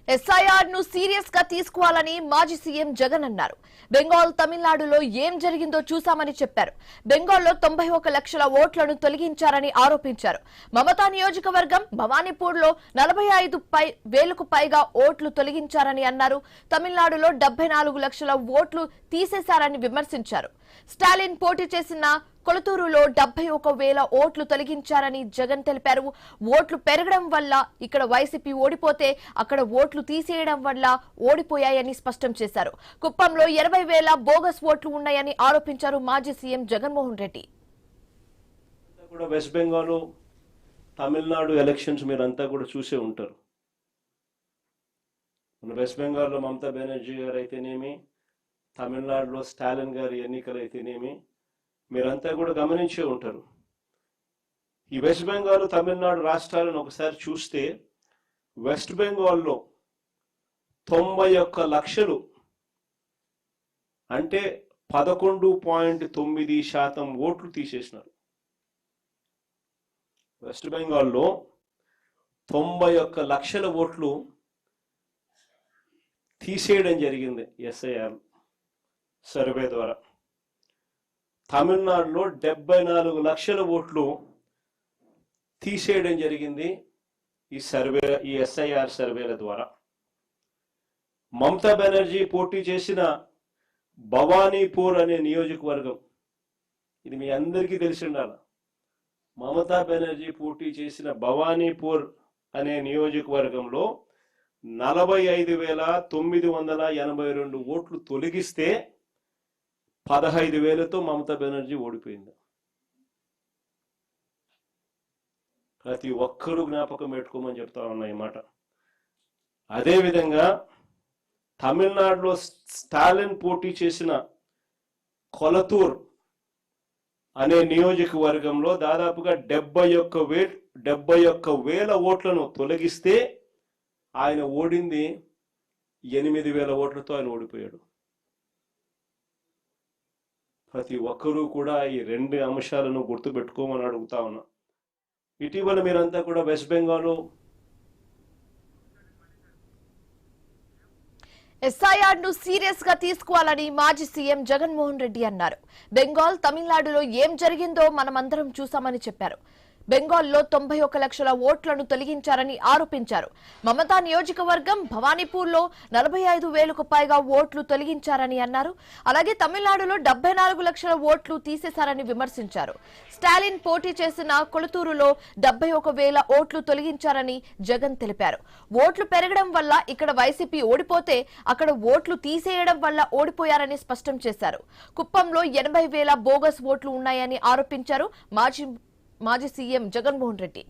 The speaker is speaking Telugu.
ఎస్ఐఆర్ ను సీరియస్ గా తీసుకోవాలని మాజీ సీఎం జగన్ అన్నారు. బెంగాల్ తమిళనాడులో ఏం జరిగిందో చూసామని చెప్పారు. బెంగాల్లో 91 లక్షల ఓట్లను తొలగించారని ఆరోపించారు. మమతా నియోజకవర్గం భవానీపూర్లో 45,000కు పైగా ఓట్లు తొలగించారని అన్నారు. తమిళనాడులో 74 లక్షల ఓట్లు తీసేశారని విమర్శించారు. స్టాలిన్ పోటీ చేసిన కొలతూరులో 71,000 ఓట్లు తొలగించారని జగన్ తెలిపారు. ఓట్లు పెరగడం వల్ల ఇక్కడ వైసీపీ ఓడిపోతే అక్కడ ఓట్లు తీసేయడం వల్ల ఓడిపోయాయని స్పష్టం చేశారు. కుప్పంలో 80,000 బోగస్ ఓట్లు ఉన్నాయని ఆరోపించారు మాజీ CM Jaganmohan Reddy. West Bengal Tamil Nadu elections మీరంతా కూడా చూసే ఉంటారు. వెస్ట్ బెంగాల్లో మమతా బెనర్జీ గారు అయితేనేమి, తమిళనాడులో స్టాలిన్ గారి ఎన్నికలు అయితేనేమి మీరంతా కూడా గమనించే ఉంటారు. ఈ వెస్ట్ బెంగాల్ తమిళనాడు రాష్ట్రాలను ఒకసారి చూస్తే వెస్ట్ బెంగాల్లో 91 లక్షలు అంటే 11.9% ఓట్లు తీసేసినారు. వెస్ట్ బెంగాల్లో 91 లక్షల ఓట్లు తీసేయడం జరిగింది ఎస్ఐఆర్ సర్వే ద్వారా. తమిళనాడులో 74 లక్షల ఓట్లు తీసేయడం జరిగింది ఈ ఎస్ఐఆర్ సర్వేల ద్వారా. మమతా బెనర్జీ పోటీ చేసిన భవానీపూర్ అనే నియోజకవర్గం, ఇది మీ అందరికీ తెలిసి ఉండాలి. మమతా బెనర్జీ పోటీ చేసిన భవానీపూర్ అనే నియోజకవర్గంలో 45,982 ఓట్లు తొలగిస్తే 15,000తో మమతా బెనర్జీ ఓడిపోయింది. ప్రతి ఒక్కరూ జ్ఞాపకం పెట్టుకోమని చెప్తా ఉన్నా ఈ మాట. అదేవిధంగా తమిళనాడులో స్టాలిన్ పోటీ చేసిన కొలతూర్ అనే నియోజకవర్గంలో దాదాపుగా 71,000 ఓట్లను తొలగిస్తే ఆయన ఓడింది 8,000 ఓట్లతో ఆయన ఓడిపోయాడు. ప్రతి ఒక్కరూ కూడా ఈ 2 అంశాలను గుర్తుపెట్టుకోమని అడుగుతా ఉన్నా. ఇటీవల మీరంతా కూడా వెస్ట్ బెంగాల్ ఎస్ఐఆర్ ను సీరియస్ గా తీసుకోవాలని మాజీ సీఎం జగన్మోహన్ రెడ్డి అన్నారు. బెంగాల్ తమిళనాడులో ఏం జరిగిందో మనమందరం చూసామని చెప్పారు. బెంగాల్లో 91 లక్షల ఓట్లను తొలగించారని ఆరోపించారు. మమతా నియోజకవర్గం భవానీపూర్లో 45,000కు పైగా ఓట్లు తొలగించారని అన్నారు. అలాగే తమిళనాడులో 74 లక్షల ఓట్లు తీసేశారని విమర్శించారు. స్టాలిన్ పోటీ చేసిన కొలతూరులో 71,000 ఓట్లు తొలగించారని జగన్ తెలిపారు. ఓట్లు పెరగడం వల్ల ఇక్కడ వైసీపీ ఓడిపోతే అక్కడ ఓట్లు తీసేయడం వల్ల ఓడిపోయారని స్పష్టం చేశారు. కుప్పంలో 80,000 బోగస్ ఓట్లు ఉన్నాయని ఆరోపించారు మాజీ సీఎం జగన్మోహన్ రెడ్డి.